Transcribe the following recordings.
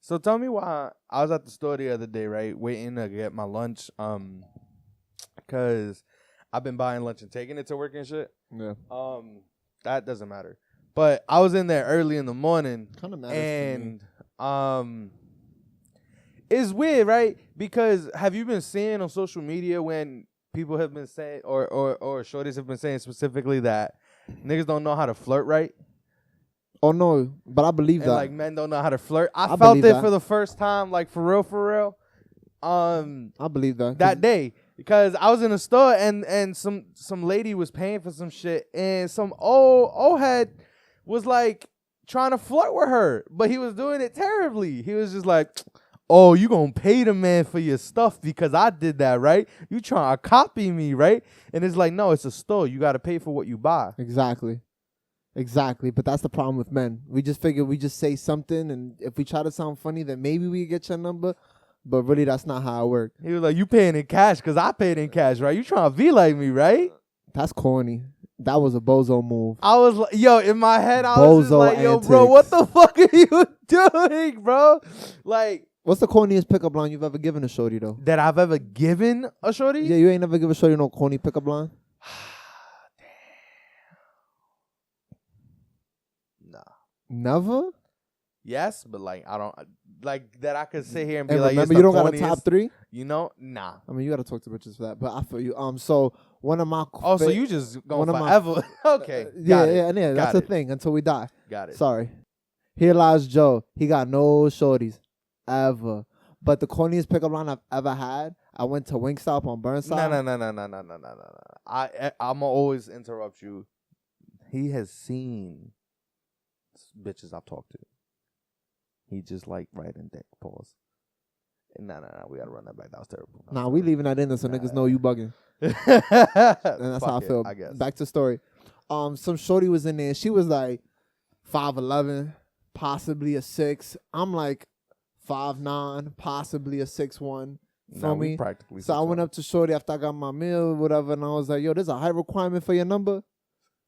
So tell me why I was at the store the other day, right, waiting to get my lunch, because I've been buying lunch and taking it to work and shit. Yeah. That doesn't matter. But I was in there early in the morning. Kind of matters and it's weird, right? Because have you been seeing on social media when people have been saying, or shorties have been saying specifically that niggas don't know how to flirt right? Oh no, but I believe and that. Like men don't know how to flirt. I felt believe it that. for the first time, like for real. I believe that. That day. Because I was in a store and some lady was paying for some shit and some old head was like trying to flirt with her, but he was doing it terribly. He was just like, "Oh, you gonna pay the man for your stuff because I did that, right? You trying to copy me, right?" And it's like, no, it's a store. You got to pay for what you buy. Exactly. But that's the problem with men. We just figure we just say something, and if we try to sound funny, then maybe we get your number. But really, that's not how it works. He was like, "You paying in cash because I paid in cash, right? You trying to be like me, right?" That's corny. That was a bozo move. I was like, yo, in my head, I was just like, yo, antics. bro, what the fuck are you doing, bro? Like, what's the corniest pickup line you've ever given a shorty, though? That I've ever given a shorty? Yeah, you ain't never give a shorty no corny pickup line? Damn. Nah. Never? Yes, but like, I don't, like, that I could sit here and be And like, remember, it's you the don't got a corniest, top three? You know? Nah. I mean, you got to talk to bitches for that, but I feel you. So one of my... Oh, so you just going forever? Okay. Yeah, that's the thing, until we die. Got it. Sorry. Here lies Joe. He got no shorties. Ever. But the corniest pickup line I've ever had, I went to Wingstop on Burnside. No. I'm gonna always interrupt you. He has seen bitches I've talked to. He just like writing dick. Pause. No. We gotta run that back. That was terrible. Nah, we leaving that in there so niggas know you bugging. And that's how I feel. I guess. Back to story. Some shorty was in there. She was like 5'11", possibly a 6. I'm like 5'9", possibly a 6'1". Feel me? Practically. So I went up to shorty after I got my meal, whatever, and I was like, "Yo, there's a height requirement for your number."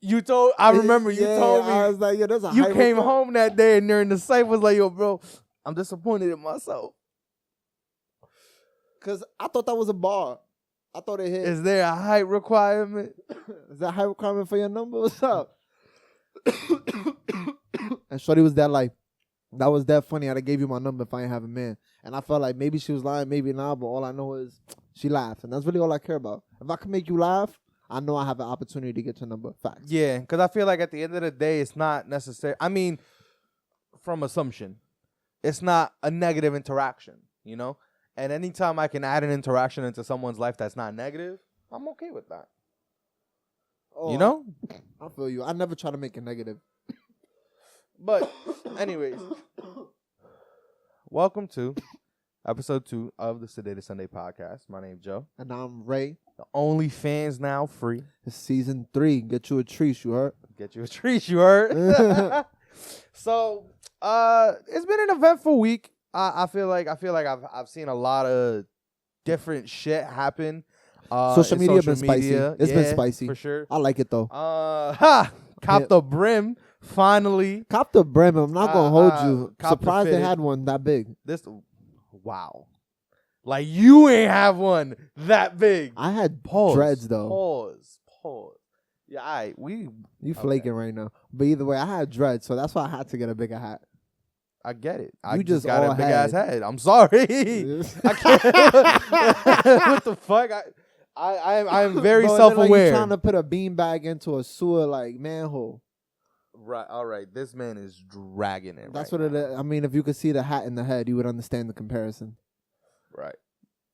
I remember you told me. I was like, "Yo, there's a height You came requirement." home that day and during the site was like, "Yo, bro, I'm disappointed in myself." Cause I thought that was a bar. I thought it hit. Is there a height requirement? Is that a height requirement for your number? What's up? And shorty was that like, that was that funny. I'd gave you my number if I ain't have a man. And I felt like maybe she was lying, maybe not, but all I know is she laughed. And that's really all I care about. If I can make you laugh, I know I have an opportunity to get your number. Facts. Yeah, because I feel like at the end of the day, it's not necessary. I mean, from assumption, it's not a negative interaction, you know? And anytime I can add an interaction into someone's life that's not negative, I'm okay with that. Oh, you know? I feel you. I never try to make it negative. But anyways, welcome to episode 2 of the Sedated Sunday podcast. My name's Joe. And I'm Ray. The OnlyFans now free. It's season 3. Get you a treat, you heard? Get you a treat, you heard? So, it's been an eventful week. I feel like I've seen a lot of different shit happen. Social media been spicy. It's been spicy. For sure. I like it though. Cop the brim. Finally. Cop the brim. I'm not gonna hold you. Surprised they had one that big. Wow. Like you ain't have one that big. I had dreads though. Pause. Yeah, all right. You flaking right now. But either way, I had dreads, so that's why I had to get a bigger hat. I get it. I just got all a big ass head. I'm sorry. I can't. What the fuck? I'm very self-aware. Like trying to put a beanbag into a sewer like manhole. Right. All right. This man is dragging it. That's what it is. I mean, if you could see the hat in the head, you would understand the comparison. Right.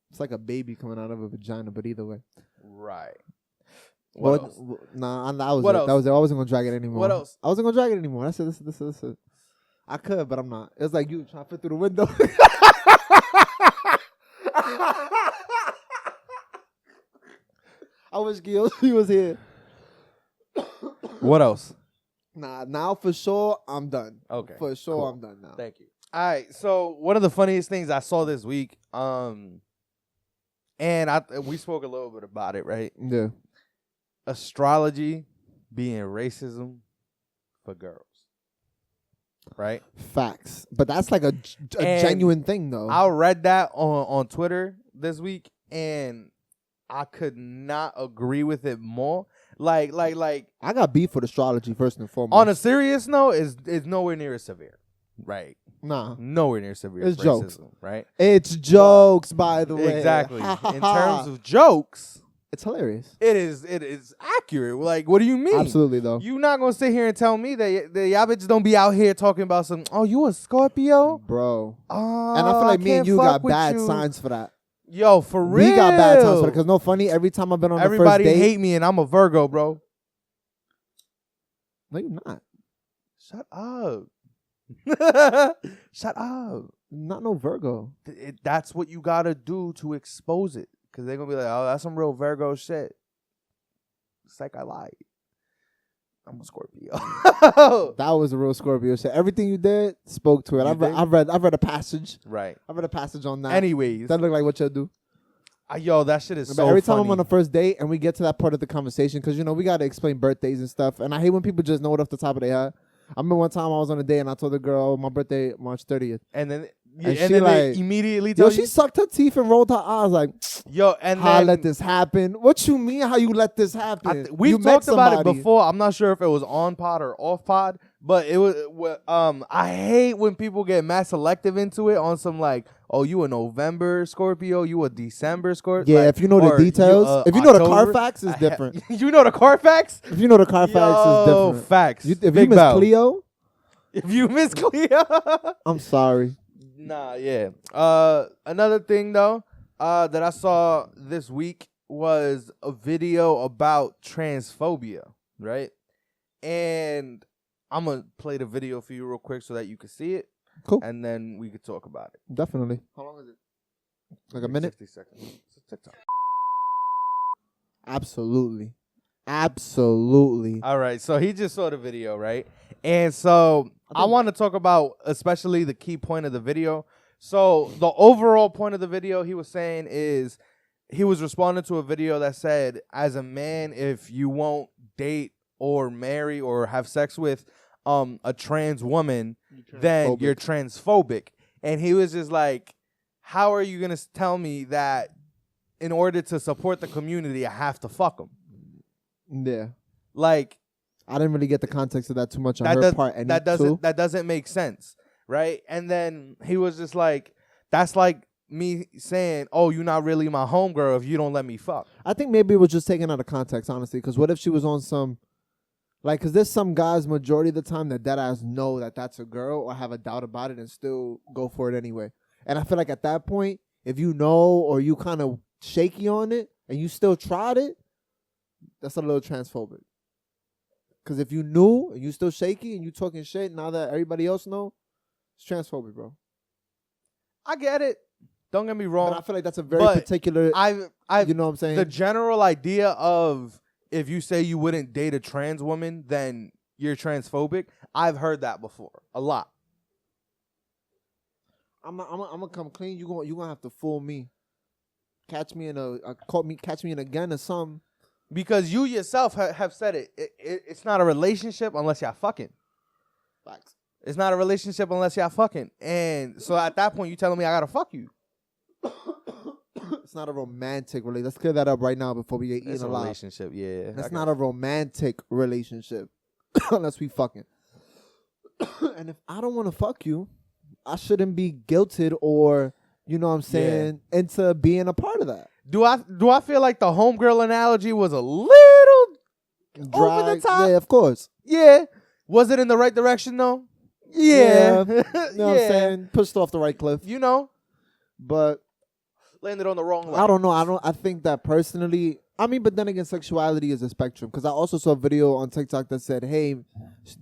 It's like a baby coming out of a vagina, but either way. Right. What else? Nah, that was what it. Else? That was it. I wasn't gonna drag it anymore. What else? I wasn't gonna drag it anymore. That's it. I could, but I'm not. It was like you trying to fit through the window. I wish he was here. What else? Nah, now for sure, I'm done. Okay. For sure, cool. I'm done now. Thank you. All right. So one of the funniest things I saw this week, and we spoke a little bit about it, right? Yeah. Astrology being racism for girls. right? Facts. But that's like a And genuine thing, though. I read that on Twitter this week, and I could not agree with it more. Like I got beef with astrology first and foremost. on a serious note, is nowhere near as severe, right? Nah. Nowhere near severe. It's racism, jokes. right? It's jokes, by the way. Exactly. In terms of jokes, it's hilarious. it is accurate. Like, what do you mean? Absolutely, though. You not gonna sit here and tell me that y'all bitches don't be out here talking about some. Oh, you a Scorpio, bro? Oh, And I feel like me and you got with bad you. signs for that. Yo, for real. We got bad signs for that because no funny. Every time I've been on Everybody the first date, hate me, and I'm a Virgo, bro. no, you're not. Shut up. Shut up. Not no Virgo. That's what you gotta do to expose it, because they're gonna be like, oh, that's some real Virgo shit. It's like I lied. I'm a Scorpio. That was a real Scorpio shit. Everything you did spoke to it. I've read a passage. Right. I've read a passage on that. Anyways, That look like what you'll do. yo, that shit is But so every time funny. I'm on a first date and we get to that part of the conversation, because, you know, we got to explain birthdays and stuff. And I hate when people just know it off the top of their head. I remember one time I was on a date and I told the girl my birthday, March 30th. And then, And then she they like, immediately Yo, tell she you, sucked her teeth and rolled her eyes like, yo, and how I then let this happen? What you mean how you let this happen? we've You met talked about it somebody. before. I'm not sure if it was on pod or off pod, but it was. I hate when people get mad selective into it on some like, oh, you a November Scorpio, you a December Scorpio. Yeah, like, if you know the or details, if you know the October. Carfax, it's different. You know the Carfax? If you know the Carfax, it's different. Facts. If Big you miss Bell. Cleo, If you miss Cleo. I'm sorry. Nah, yeah. Another thing though, that I saw this week was a video about transphobia, right? And I'm gonna play the video for you real quick so that you can see it. Cool. And then we could talk about it. Definitely. How long is it? Like a minute? 60 seconds. It's a TikTok. Absolutely. Absolutely. All right, so he just saw the video, right? And so I want to talk about especially the key point of the video. So the overall point of the video he was saying is he was responding to a video that said, as a man, if you won't date or marry or have sex with a trans woman, then you're transphobic. And he was just like, how are you going to tell me that in order to support the community, I have to fuck them? Yeah. Like, I didn't really get the context of that too much on her part. And that doesn't make sense, right? And then he was just like, that's like me saying, oh, you're not really my homegirl if you don't let me fuck. I think maybe it was just taken out of context, honestly. Because what if she was on some, like, because there's some guys majority of the time that deadass know that that's a girl or have a doubt about it and still go for it anyway. And I feel like at that point, if you know or you kind of shaky on it and you still tried it, that's a little transphobic. Because if you knew and you still shaky and you talking shit now that everybody else know, it's transphobic, bro. I get it. Don't get me wrong. But I feel like that's a very particular, I've you know what I'm saying? The general idea of if you say you wouldn't date a trans woman, then you're transphobic. I've heard that before a lot. I'm gonna come clean. You gonna have to fool me. Catch me in a gun or something. Because you yourself have said it. It's not a relationship unless y'all fucking. Facts. It's not a relationship unless y'all fucking. And so at that point, you telling me I gotta fuck you. It's not a romantic relationship. Let's clear that up right now before we get eaten It's a alive. relationship, yeah. It's not a romantic relationship unless we fucking. And if I don't want to fuck you, I shouldn't be guilted or, you know what I'm saying, into being a part of that. Do I feel like the homegirl analogy was a little over the top? Yeah, of course. Yeah. Was it in the right direction though? Yeah. You know what I'm saying? Pushed off the right cliff. You know? But landed on the wrong leg. I don't know. I think that personally, I mean, but then again, sexuality is a spectrum. Because I also saw a video on TikTok that said, hey,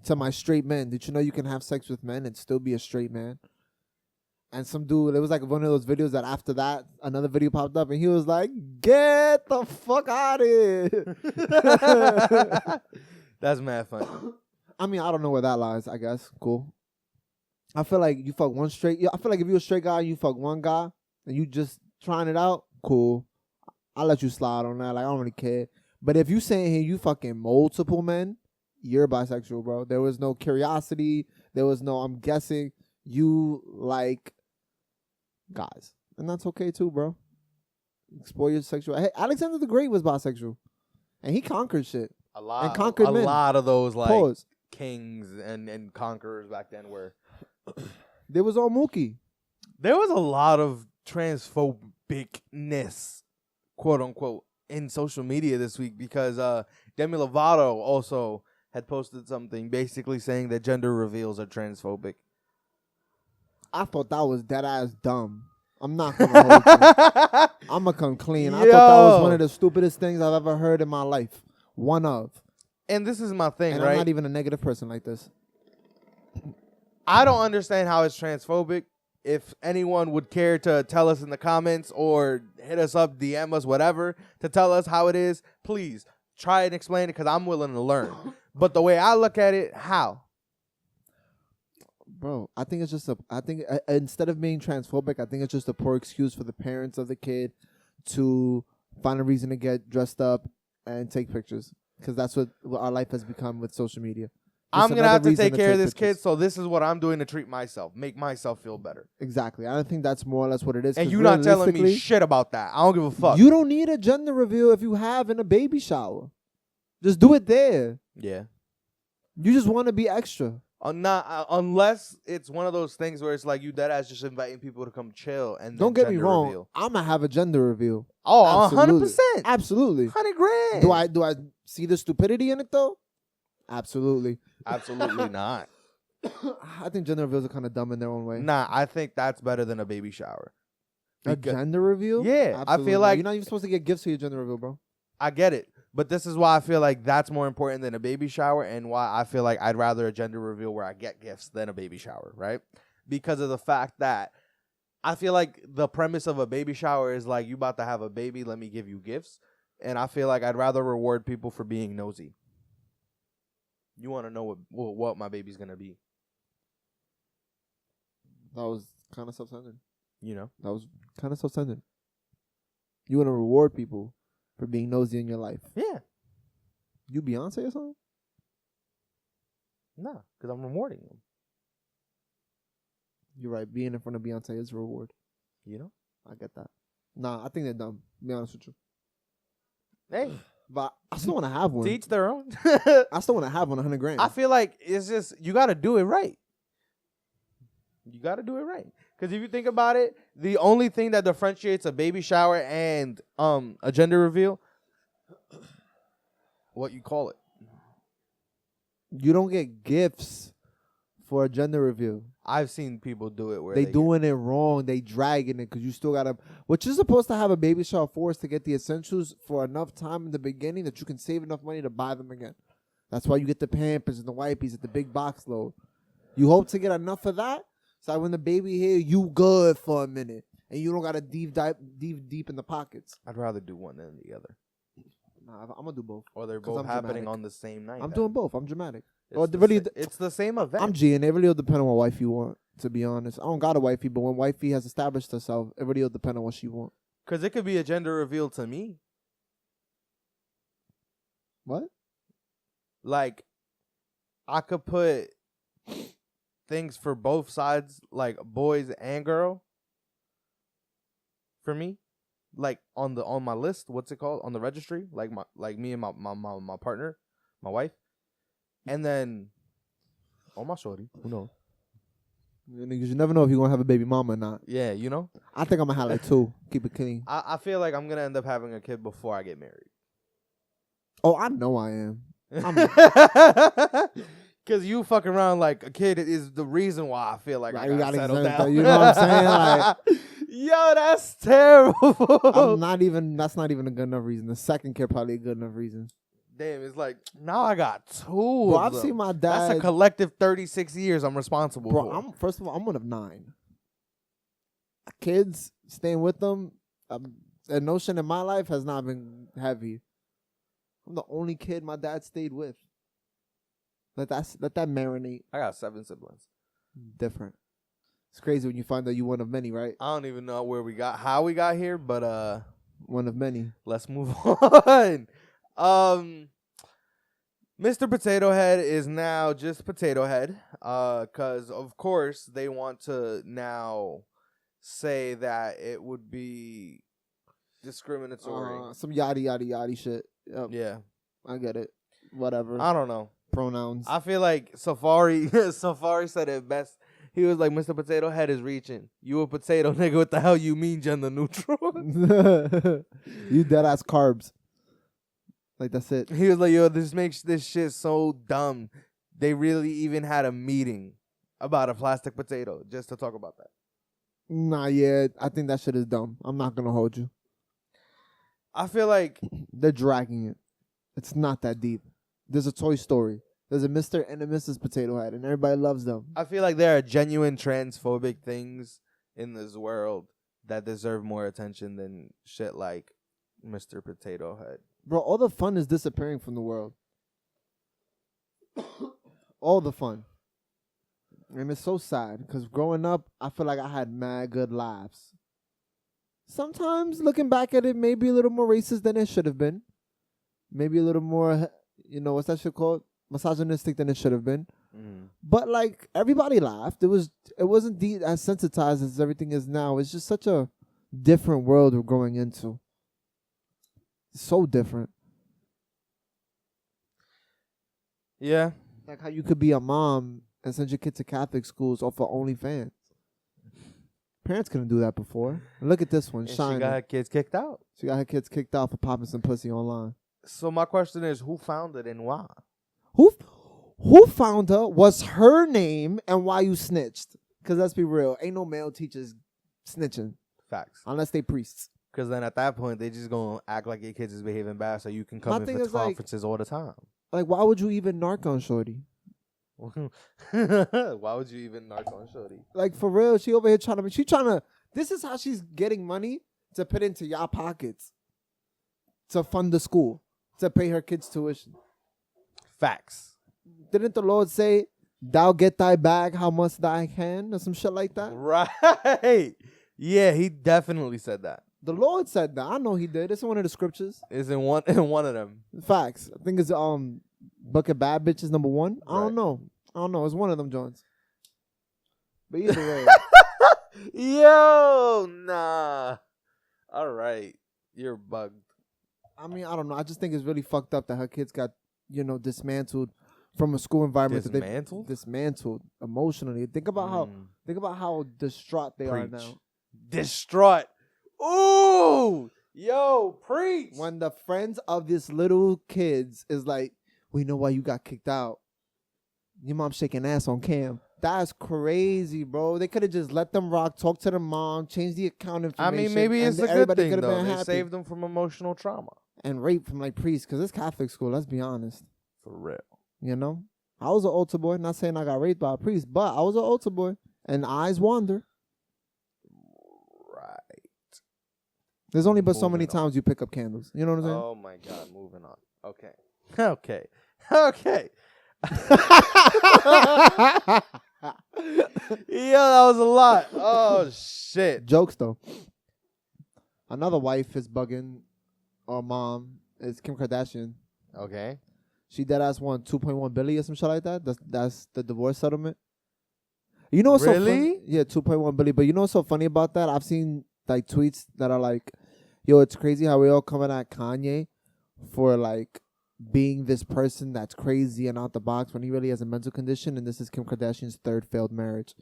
to my straight men, did you know you can have sex with men and still be a straight man? And some dude, it was like one of those videos that after that, another video popped up and he was like, get the fuck out of here. That's mad funny. I mean, I don't know where that lies, I guess. Cool. I feel like you fuck one straight. I feel like if you're a straight guy and you fuck one guy and you just trying it out, cool. I'll let you slide on that. Like, I don't really care. But if you saying here you fucking multiple men, you're bisexual, bro. There was no curiosity. There was no, I'm guessing you like guys. And that's okay too, bro. Explore your sexual. Hey, Alexander the Great was bisexual. And he conquered shit. A lot, and conquered men. lot of those like Pause. kings and conquerors back then were. There was all Mookie. There was a lot of transphobicness, quote unquote, in social media this week because Demi Lovato also had posted something basically saying that gender reveals are transphobic. I thought that was dead ass dumb. I'm not gonna hold you. I'm gonna come clean. I thought that was one of the stupidest things I've ever heard in my life. One of. And this is my thing, and right? I'm not even a negative person like this. I don't understand how it's transphobic. If anyone would care to tell us in the comments or hit us up, DM us, whatever, to tell us how it is, please try and explain it because I'm willing to learn. But the way I look at it, how? Bro, I think it's just instead of being transphobic, I think it's just a poor excuse for the parents of the kid to find a reason to get dressed up and take pictures. Because that's what our life has become with social media. I'm going to have to take care of this kid, so this is what I'm doing to treat myself, make myself feel better. Exactly. I don't think that's more or less what it is. And you're not telling me shit about that. I don't give a fuck. You don't need a gender reveal if you have in a baby shower. Just do it there. Yeah. You just want to be extra. Unless it's one of those things where it's like you dead ass just inviting people to come chill and don't get me wrong. Reveal. I'm gonna have a gender reveal. Oh, 100%. Absolutely. 100 grand. Do I see the stupidity in it though? Absolutely. Absolutely not. I think gender reveals are kind of dumb in their own way. Nah, I think that's better than a baby shower. A gender reveal? Yeah, absolutely. I feel like you're not even supposed to get gifts for your gender reveal, bro. I get it. But this is why I feel like that's more important than a baby shower and why I feel like I'd rather a gender reveal where I get gifts than a baby shower, right? Because of the fact that I feel like the premise of a baby shower is like, you about to have a baby, let me give you gifts. And I feel like I'd rather reward people for being nosy. You want to know what my baby's going to be. That was kind of self-centered. You know? That was kind of self-centered. You want to reward people for being nosy in your life. Yeah. You Beyonce or something? Nah, because I'm rewarding them. You're right. Being in front of Beyonce is a reward. You know? I get that. Nah, I think they're dumb. To be honest with you. Hey. But I still want to have one. To each their own. I still want to have 100 grand. I feel like it's just, you got to do it right. You got to do it right. Because if you think about it, the only thing that differentiates a baby shower and a gender reveal, what you call it. You don't get gifts for a gender reveal. I've seen people do it where they doing it wrong. They dragging it because you still got to. What you're supposed to have a baby shower for is to get the essentials for enough time in the beginning that you can save enough money to buy them again. That's why you get the Pampers and the Wipies at the big box load. You hope to get enough of that. So when the baby here, you good for a minute. And you don't got to deep in the pockets. I'd rather do one than the other. Nah, I'm going to do both. Or they're both happening on the same night. I'm doing both. I'm dramatic. It's the same event. I'm G, and it really will depend on what wife you want, to be honest. I don't got a wifey, but when wifey has established herself, it really will depend on what she want. Because it could be a gender reveal to me. What? Like, I could put things for both sides, like boys and girl. For me, like on my list, what's it called, on the registry? Like me and my partner, my wife, and then my shorty. Who knows? Niggas, you never know if you're gonna have a baby mama or not. Yeah, you know. I think I'm gonna have like 2. Keep it clean. I feel like I'm gonna end up having a kid before I get married. Oh, I know I am. Because you fuck around like a kid is the reason why I feel like I gotta settle down. You know what I'm saying? Like, yo, that's terrible. That's not even a good enough reason. The second kid probably a good enough reason. Damn, it's like, now I got 2. Bro, I've seen my dad. That's a collective 36 years I'm responsible for. First of all, I'm one of 9. Kids, staying with them, the notion in my life has not been heavy. I'm the only kid my dad stayed with. Let that marinate. I got 7 siblings. Different. It's crazy when you find out you one of many, right? I don't even know how we got here, but one of many. Let's move on. Mr. Potato Head is now just Potato Head. Because of course they want to now say that it would be discriminatory. Some yada shit. Yep. Yeah, I get it. Whatever. I don't know. Pronouns. I feel like Safari said it best. He was like, Mr. Potato Head is reaching. You a potato nigga, what the hell you mean gender neutral? You dead ass carbs. Like that's it. He was like, yo, this makes this shit so dumb. They really even had a meeting about a plastic potato just to talk about that. Nah, yeah, I think that shit is dumb. I'm not gonna hold you. I feel like they're dragging it. It's not that deep. There's a Toy Story. There's a Mr. and a Mrs. Potato Head, and everybody loves them. I feel like there are genuine transphobic things in this world that deserve more attention than shit like Mr. Potato Head. Bro, all the fun is disappearing from the world. All the fun. And it's so sad, because growing up, I feel like I had mad good laughs. Sometimes, looking back at it, maybe a little more racist than it should have been. Maybe a little more, what's that shit called? Misogynistic than it should have been. Mm. But, like, everybody laughed. It wasn't as sensitized as everything is now. It's just such a different world we're growing into. So different. Yeah. Like how you could be a mom and send your kid to Catholic schools off of OnlyFans. Parents couldn't do that before. And look at this one, Shine. She got her kids kicked out. She got her kids kicked out for popping some pussy online. So my question is, who found it and why? Who found her? What's her name and why you snitched? Because let's be real, ain't no male teachers snitching. Facts. Unless they priests. Because then at that point, they just going to act like your kids is behaving bad so you can come in for conferences all the time. Like, why would you even narc on shorty? Why would you even narc on shorty? Like, for real, she over here trying to, this is how she's getting money to put into y'all pockets. To fund the school. To pay her kids' tuition. Facts. Didn't the Lord say, thou get thy bag how much thou can? Or some shit like that? Right. Yeah, he definitely said that. The Lord said that. I know he did. It's in one of the scriptures. It's in one of them. Facts. I think it's Book of Bad Bitches number 1. Right. I don't know. It's one of them joints. But either way. Yo, nah. All right. You're bugged. I mean, I don't know. I just think it's really fucked up that her kids got, dismantled from a school environment. Dismantled? Dismantled emotionally. Think about how distraught they are now. Distraught. Ooh, yo, preach. When the friends of this little kids is like, we know why you got kicked out. Your mom shaking ass on cam. That's crazy, bro. They could have just let them rock, talk to the mom, change the account information. I mean, maybe it's a good thing, though. They saved them from emotional trauma. And rape from, priests, because it's Catholic school, let's be honest. For real. I was an altar boy. Not saying I got raped by a priest, but I was an altar boy. And eyes wander. There's only but so many times you pick up candles. You know what I'm saying? Oh, my God. Moving on. Okay. Okay. Yeah, that was a lot. Oh, shit. Jokes, though. Another wife is bugging, or mom, is Kim Kardashian. Okay. She deadass won $2.1 billion or some shit like that. That's the divorce settlement. You know what's so funny? Yeah, $2.1 billion. But you know what's so funny about that? I've seen tweets that are like, yo, it's crazy how we all coming at Kanye for being this person that's crazy and out the box when he really has a mental condition, and this is Kim Kardashian's third failed marriage.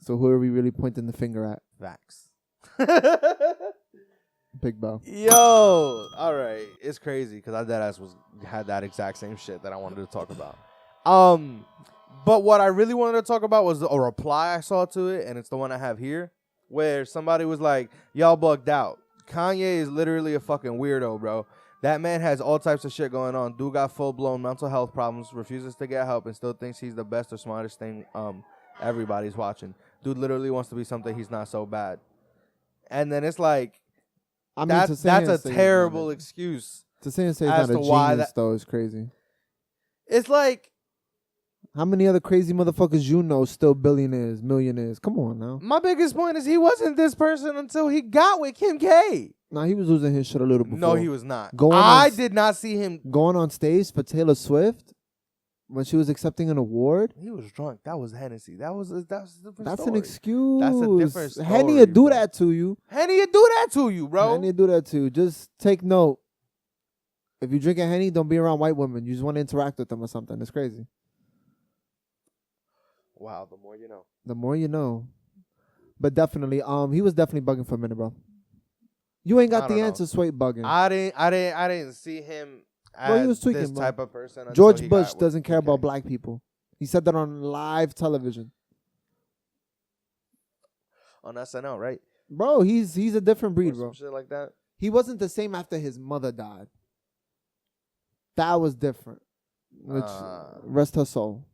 So who are we really pointing the finger at? Facts. Big Bo. Yo, all right. It's crazy because I deadass had that exact same shit that I wanted to talk about. But what I really wanted to talk about was a reply I saw to it, and it's the one I have here, where somebody was like, y'all bugged out. Kanye is literally a fucking weirdo, bro. That man has all types of shit going on. Dude got full-blown mental health problems, refuses to get help, and still thinks he's the best or smartest thing everybody's watching. Dude literally wants to be something he's not so bad. And then it's like, that's a terrible excuse. To say and say he's not a genius, though, is crazy. It's like, how many other crazy motherfuckers you know still billionaires, millionaires? Come on now. My biggest point is he wasn't this person until he got with Kim K. Nah, he was losing his shit a little before. No, he was not. I did not see him going on stage for Taylor Swift. when she was accepting an award. He was drunk. That was Hennessy. That's a different That's story. an excuse. That's a different story. Henny would do bro. that to you. Henny would do that to you, bro. Henny would do that to you. Just take note. If you drink a Henny, don't be around white women. You just want to interact with them or something. It's crazy. Wow, the more you know. The more you know. But definitely, he was definitely bugging for a minute, bro. You ain't got the answer, Sway bugging. I didn't see him as Bro, he was tweaking, this bro. type of person. George Bush doesn't care about black people. He said that on live television. On SNL, right? Bro, he's a different breed, Or bro. some shit like that. He wasn't the same after his mother died. That was different. Which rest her soul.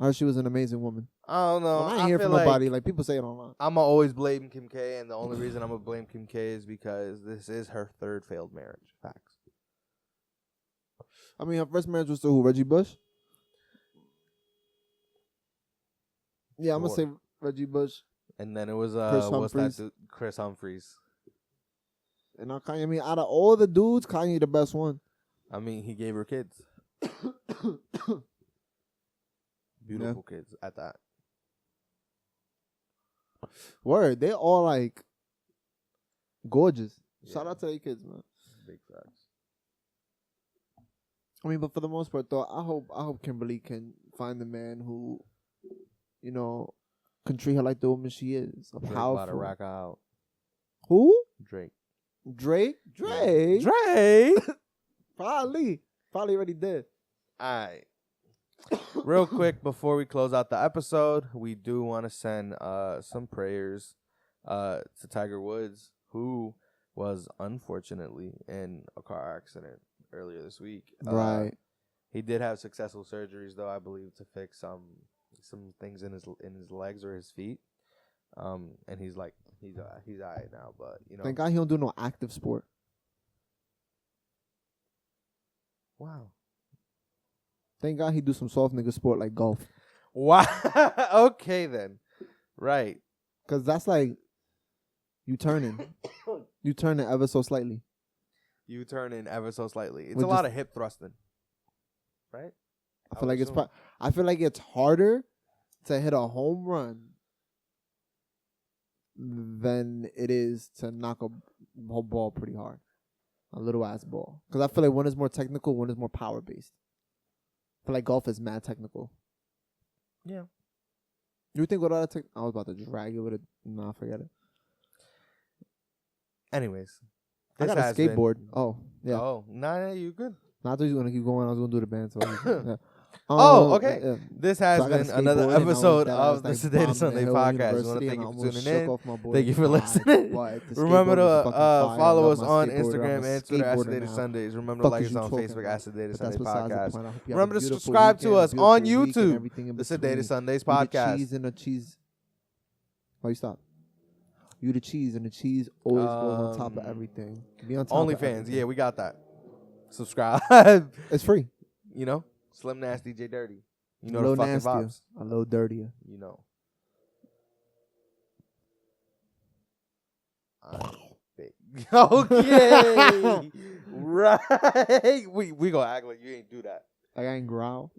I heard she was an amazing woman. I don't know. Well, I ain't hear from nobody. Like people say it online. I'ma always blame Kim K, and the only reason I'm gonna blame Kim K is because this is her third failed marriage. Facts. I mean, her first marriage was to who? Reggie Bush? Yeah, I'm gonna say Reggie Bush. And then it was what's that dude? Chris Humphries. And now Kanye, I mean, out of all the dudes, Kanye the best one. I mean, he gave her kids. Beautiful kids at that. Word, they all like gorgeous. Yeah. Shout out to their kids, man. Big facts. I mean, but for the most part, though, I hope Kimberly can find the man who, you know, can treat her like the woman she is. Drake Powerful. about to rock out. Who? Drake. Drake. Probably already did. All right. Real quick before we close out the episode, we do want to send some prayers to Tiger Woods, who was unfortunately in a car accident earlier this week. Right. He did have successful surgeries, though, I believe, to fix some things in his legs or his feet. And he's all right now, but you know. Thank God he don't do no active sport. Wow. Thank God he do some soft nigga sport like golf. Wow. Okay then. Right. Cause that's like you turning ever so slightly. You turn in ever so slightly. It's With a lot of hip thrusting. Right? I feel like it's harder to hit a home run than it is to knock a whole ball pretty hard. A little ass ball. Because I feel like one is more technical, one is more power based. I feel like golf is mad technical. Yeah. You think with all that I was about to drag it with it. Nah, forget it. Anyways. I got a skateboard. Oh, yeah. Oh, nah, you good. Nah, I thought you were going to keep going. I was going to do the band. So yeah. Okay. Yeah. This has been another episode of the Sedated Sunday podcast. We want to thank you for tuning in. Thank you for listening. Remember to follow us on Instagram and Twitter at Sedated Sundays. Remember to like us on Facebook at Sedated Sunday Podcast. Remember to subscribe to us on YouTube, the Sedated Sundays Podcast. Cheese and the cheese. Why you stop? You the cheese, and the cheese always goes on top of everything. Be on top OnlyFans, yeah, we got that. Subscribe. It's free. You know? Slim Nasty J Dirty. You know a little the fucking nastier, vibes. a little dirtier. You know. Okay. Right. We gonna act like you ain't do that. Like I ain't growl.